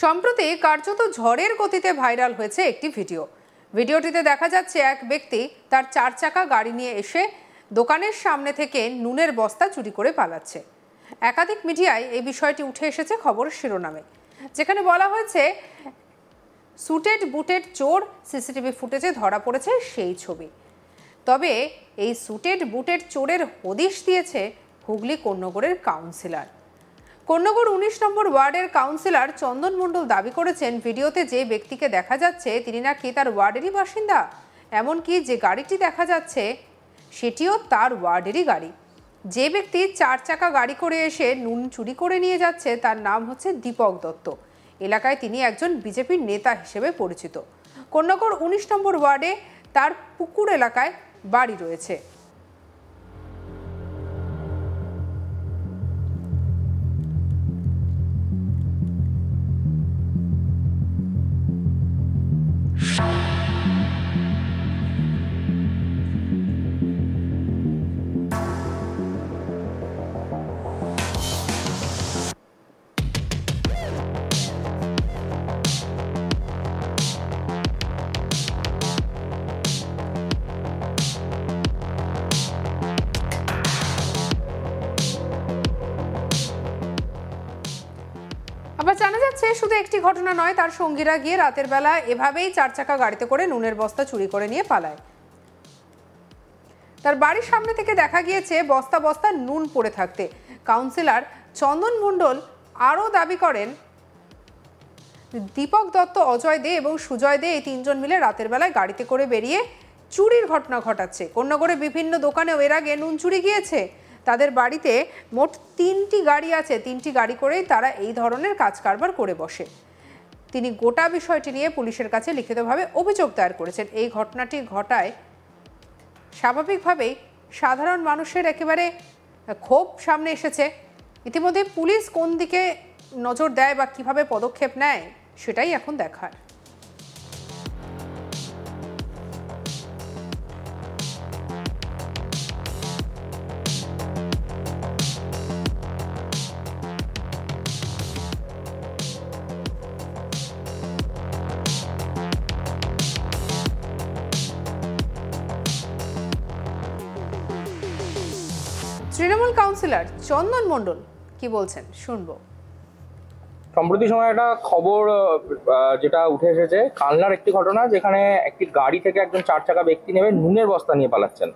সম্প্রতি কার্যত ঝড়ের গতিতে ভাইরাল হয়েছে একটি ভিডিওটিতে দেখা যাচ্ছে এক ব্যক্তি তার 4 চাকা গাড়ি নিয়ে এসে দোকানের সামনে থেকে নুনের বস্তা চুরি করে পালাচ্ছে। একাধিক মিডিয়ায় এই বিষয়টি উঠে এসেছে খবরের শিরোনামে, যেখানে বলা হয়েছে সুটেড বুটেড চোর, সিসিটিভি ফুটেজে ধরা পড়েছে সেই ছবি। তবে এই সুটেড বুটেড চোরের হদিশ দিয়েছে হুগলি কোন্নগরের কাউন্সিলর। কোন্নগর 19 নম্বর ওয়ার্ডের কাউন্সিলর চন্দন মণ্ডল দাবি করেছেন, ভিডিওতে যে ব্যক্তিকে দেখা যাচ্ছে তিনি নাকি তার ওয়ার্ডেরই বাসিন্দা। এমনকি যে গাড়িটি দেখা যাচ্ছে সেটিও তার ওয়ার্ডেরই গাড়ি। যে ব্যক্তি 4 চাকা গাড়ি করে এসে নুন চুরি করে নিয়ে যাচ্ছে তার নাম হচ্ছে দীপক দত্ত। এলাকায় তিনি একজন বিজেপির নেতা হিসেবে পরিচিত। কোন্নগর 19 নম্বর ওয়ার্ডে তার পুকুর এলাকায় বাড়ি রয়েছে। আবার জানা যাচ্ছে শুধু একটি ঘটনা নয়, তার সঙ্গীরা গিয়ে রাতের বেলা এভাবেই 4 চাকা গাড়িতে করে নুনের বস্তা চুরি করে নিয়ে পালায়। তার বাড়ির সামনে থেকে দেখা গিয়েছে বস্তা বস্তা নুন পড়ে থাকতে। কাউন্সিলর চন্দন মণ্ডল আরও দাবি করেন, দীপক দত্ত, অজয় দে এবং সুজয় দে এই 3 জন মিলে রাতের বেলায় গাড়িতে করে বেরিয়ে চুরির ঘটনা ঘটাচ্ছে। কোন্নগরে বিভিন্ন দোকানেও এর আগে নুন চুরি গিয়েছে। তাদের বাড়িতে মোট 3টি গাড়ি আছে, 3টি গাড়ি করেই তারা এই ধরনের কাজ কারবার করে বসে। তিনি গোটা বিষয়টি নিয়ে পুলিশের কাছে লিখিতভাবে অভিযোগ দায়ের করেছেন। এই ঘটনাটি ঘটায় স্বাভাবিকভাবেই সাধারণ মানুষের একেবারে ক্ষোভ সামনে এসেছে। ইতিমধ্যে পুলিশ কোন দিকে নজর দেয় বা কিভাবে পদক্ষেপ নেয় সেটাই এখন দেখার। তৃণমূল কাউন্সিলর চন্দন মণ্ডল কি বলছেন শুনবো। সম্প্রতি সময় একটা খবর যেটা উঠে এসেছে, কালনার একটি ঘটনা, যেখানে একটি গাড়ি থেকে একজন 4 চাকা ব্যক্তি নেমে নুনের বস্তা নিয়ে পালাচ্ছেন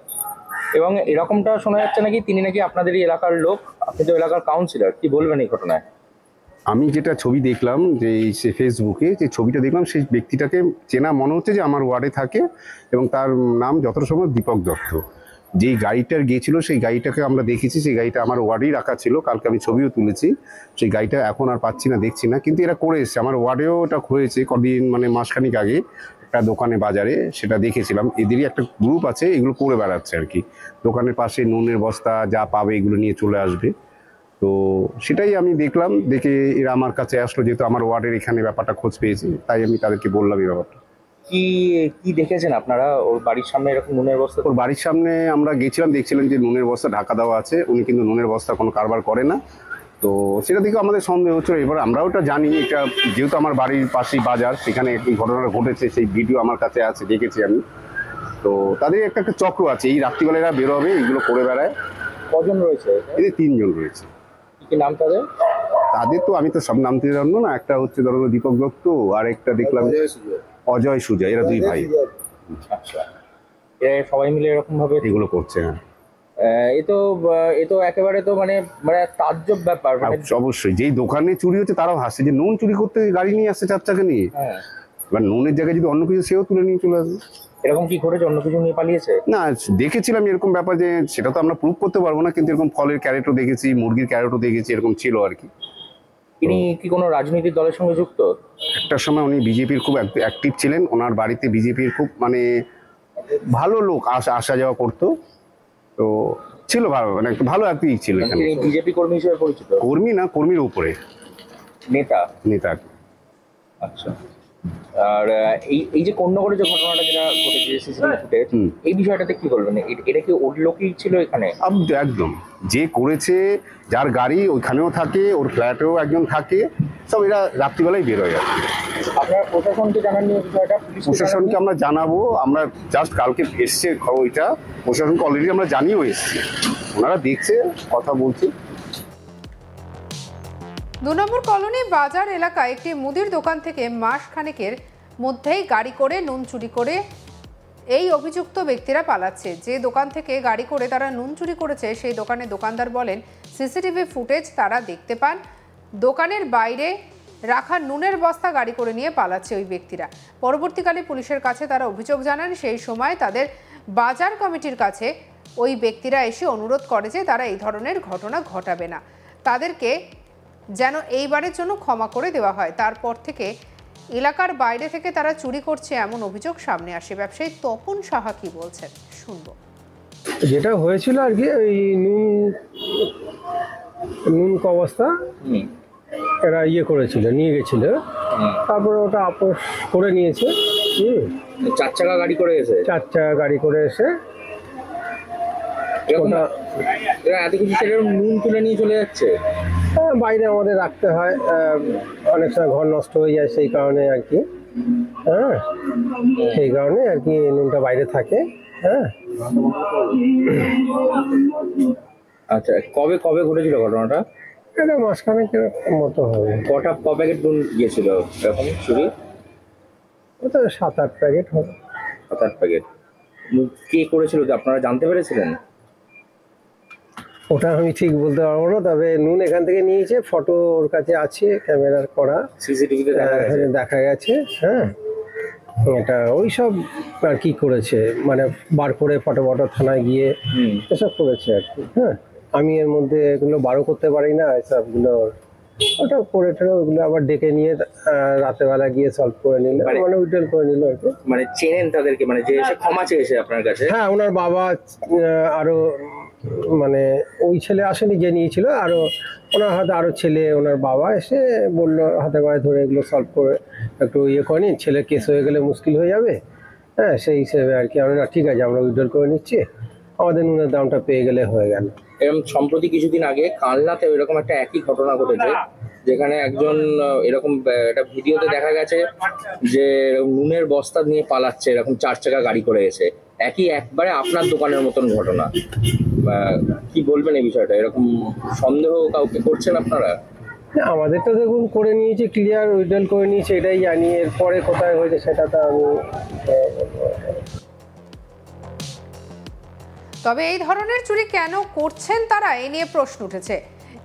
এবং এরকমটা শোনা যাচ্ছে নাকি তিনি নাকি আপনাদেরই এলাকার লোক। আপনি তো এলাকার কাউন্সিলর, কি বলবেন এই ঘটনায়? আমি যেটা ছবি দেখলাম, যে ফেসবুকে যে ছবিটা দেখলাম, সেই ব্যক্তিটাকে চেনা মনে হচ্ছে যে আমার ওয়ার্ডে থাকে এবং তার নাম যতটা সময় দীপক দত্ত। যেই গাড়িটার গিয়েছিল সেই গাড়িটাকে আমরা দেখেছি, সেই গাড়িটা আমার ওয়ার্ডেই রাখা ছিল, কালকে আমি ছবিও তুলেছি। সেই গাড়িটা এখন আর পাচ্ছি না, দেখছি না, কিন্তু এরা করে এসছে। আমার ওয়ার্ডেও এটা হয়েছে কদিন, মানে মাসখানিক আগে একটা দোকানে বাজারে সেটা দেখেছিলাম। এদেরই একটা গ্রুপ আছে, এগুলো করে বেড়াচ্ছে আর কি। দোকানের পাশে নুনের বস্তা যা পাবে এগুলো নিয়ে চলে আসবে। তো সেটাই আমি দেখলাম, দেখে এরা আমার কাছে আসলো, যেহেতু আমার ওয়ার্ডের এখানে ব্যাপারটা খোঁজ পেয়েছি, তাই আমি তাদেরকে বললাম এই ব্যাপারটা। কি কি দেখেছেন আপনারা ওর বাড়ির সামনে এরকম নুনের বস্তা? ওর বাড়ির সামনে আমরা গেছিলাম, দেখছিলাম যে নুনের বস্তা ঢাকা দেওয়া আছে। উনি কিন্তু নুনের বস্তা কোনো কারবার করে না। তো সেটা দেখে আমাদের সন্দেহ হচ্ছিল। এবার আমরাও এটা জানি, এটা যেহেতু আমার বাড়ির পাশেই বাজার, সেখানে এই ঘটনাটা ঘটেছে, সেই ভিডিও আমার কাছে আছে, দেখেছি আমি। তো তাদের একটা চক্র আছে, এই রাত্রিবেলা এরা বেরোবে, এইগুলো করে বেড়ায়। কজন রয়েছে? এদের 3 জন রয়েছে। কি নাম তাদের? তাদের তো আমি তো সব নাম দিয়ে জানবো না। একটা হচ্ছে ধরো দীপক দত্ত, আর একটা দেখলাম অজয় সুজয়, এরা 2 ভাই। আচ্ছা, এরা সবাই মিলে এরকম ভাবে এগুলো করছে। এ তো একেবারে তো মানে তাজ্জব ব্যাপার। অবশ্যই, যেই দোকানে চুরি হচ্ছে তারাও হাসছে যে নুন চুরি করতে গাড়ি নিয়ে আসছে 4 চাকা নিয়ে। এবার নুনের জায়গায় যদি অন্য কিছু, সেও তুলে নিয়ে চলে আসবে। এরকম কি ঘটেছে? অন্য কিছু নিয়ে পালিয়েছে? না, দেখেছিলাম এরকম ব্যাপার, যে সেটা তো আমরা প্রুভ করতে পারবো না, কিন্তু এরকম ফলের ক্যারেটও দেখেছি, মুরগির ক্যারেটও দেখেছি, এরকম ছিল আর কি। তিনি কি কোনো রাজনৈতিক দলের সঙ্গে যুক্ত? একটা সময় উনি বিজেপির খুব অ্যাক্টিভ ছিলেন। ওনার বাড়িতে বিজেপির খুব মানে ভালো লোক আসা যাওয়া করতো। তো ছিল ভালো, মানে একটু ভালো অ্যাক্টিভ ছিল এখানে। বিজেপি কর্মী হিসেবে পরিচিত? কর্মী না, কর্মীর উপরে নেতা। নেতা। আচ্ছা, আর এই যে কোন্নগরে যে ঘটনাটা যেটা ঘটেছে সিসিটিভি ফুটেজ, এই বিষয়টাতে কি বলবেন? এটা কি ওর লোকই ছিল এখানে? একদম, যে করেছে, যার গাড়ি ওইখানেও থাকে, ওর ফ্ল্যাটেও একজন থাকে, সব এরা রাত্রিবেলায় বেরোয় আর কি। আপনারা প্রশাসনকে জানাননি এই বিষয়টা? প্রশাসনকে আমরা জানাবো, আমরা জাস্ট কালকে এসছে খবরটা, প্রশাসনকে অলরেডি আমরা জানিয়েও এসছি, ওনারা দেখছে, কথা বলছে। 2 নম্বর কলোনি বাজার এলাকায় একটি মুদির দোকান থেকে মাস খানেকের মধ্যেই গাড়ি করে নুন চুরি করে এই অভিযুক্ত ব্যক্তিরা পালাচ্ছে। যে দোকান থেকে গাড়ি করে তারা নুন চুরি করেছে সেই দোকানের দোকানদার বলেন সিসিটিভি ফুটেজ তারা দেখতে পান, দোকানের বাইরে রাখা নুনের বস্তা গাড়ি করে নিয়ে পালাচ্ছে ওই ব্যক্তিরা। পরবর্তীকালে পুলিশের কাছে তারা অভিযোগ জানান, সেই সময় তাদের বাজার কমিটির কাছে ওই ব্যক্তিরা এসে অনুরোধ করে যে তারা এই ধরনের ঘটনা ঘটাবে না, তাদেরকে যেন এইবারের জন্য ক্ষমা করে দেওয়া হয়। তারপর থেকে এলাকার বাইরে থেকে তারা চুরি করছে এমন অভিযোগ সামনে আসে। ব্যবসায়ী তপন সাহা কি বলছেন শুনবো। যেটা হয়েছিল আর কি, ওই নুন কবস্তা এরা করেছিল, নিয়ে গেছিল, তারপরে ওটা আপোষ করে নিয়েছে। 4 চাকা গাড়ি করে এসে 4 চাকা গাড়ি করে এসে ওটা এরা এত কিছু সেরকম নুন তুলে নিয়ে চলে যাচ্ছে। বাইরে আমাদের রাখতে হয়, অনেক সময় ঘর নষ্ট হয়ে যায়, সেই কারণে আর কি। হ্যাঁ, সেই কারণে আর কি নুনটা বাইরে থাকে। হ্যাঁ, আচ্ছা, কবে কবে ঘটেছিল ঘটনাটা? এটা মাসখানেকের মতো হবে। ক প্যাকেট নুন গিয়েছিল এরকম চুরি? ওটা 7-8 প্যাকেট হবে। 7-8 প্যাকেট। কে করেছিল আপনারা জানতে পেরেছিলেন? ওটা আমি ঠিক বলতে পারবো না, তবে নুন এখান থেকে নিয়েছে, ফটো ওর কাছে আছে, ক্যামেরার করা, সিসিটিভিতে দেখা গেছে। হ্যাঁ, এটা ওই সব আর কি করেছে, মানে বার করে ফটো থানায় গিয়ে এসব করেছে আর কি। হ্যাঁ, আমি এর মধ্যে এগুলো বারও করতে পারি না, এসবগুলো ওটা করে টেরে ওগুলো আবার ডেকে নিয়ে রাতের বেলা গিয়ে সলভ করে নিল, মানে উইড্রল করে নিল আর কি। মানে চেনেন তাদেরকে, মানে যে এসে ক্ষমা চেয়েছে আপনার কাছে? হ্যাঁ, ওনার বাবা আরো, মানে ওই ছেলে আসেনি যে নিয়েছিল, আরো ওনার হাতে আরো ছেলে, ওনার বাবা এসে বললো হাতে পায়ে ধরে এগুলো সলভ করে একটু করে নিন, ছেলে কেস হয়ে গেলে মুশকিল হয়ে যাবে। হ্যাঁ, সেই হিসেবে আর কি আমরা, ঠিক আছে আমরা উইথড্র করে নিচ্ছি, আমাদের নুনের দামটা পেয়ে গেলে হয়ে গেল। এরকম সম্প্রতি কিছুদিন আগে কালনাতে এরকম একটা একই ঘটনা ঘটেছে, যেখানে একজন এরকম একটা ভিডিওতে দেখা গেছে যে নুনের বস্তা নিয়ে পালাচ্ছে, এরকম 4 চাকা গাড়ি করে এসে, একবারে আপনার দোকানের মতন ঘটনা। কি বলবেন এই বিষয়টা? এরকম সন্দেহ কাউকে করছেন আপনারা? আমাদের তো দেখুন করে নিয়েছি, ক্লিয়ার উইথড্রল করে নিয়েছি, এটাই জানি। এরপরে কোথায় হয়েছে সেটা তো আমি তবে এই ধরনের চুরি কেন করছেন তারা, এই নিয়ে প্রশ্ন উঠেছে।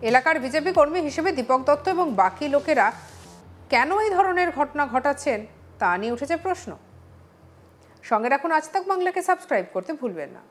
এলাকার বিজেপি কর্মী হিসেবে দীপক দত্ত এবং বাকি লোকেরা কেন এই ধরনের ঘটনা ঘটাচ্ছেন তা নিয়ে উঠেছে প্রশ্ন। সঙ্গে রাখুন আজ তাক বাংলাকে, সাবস্ক্রাইব করতে ভুলবেন না।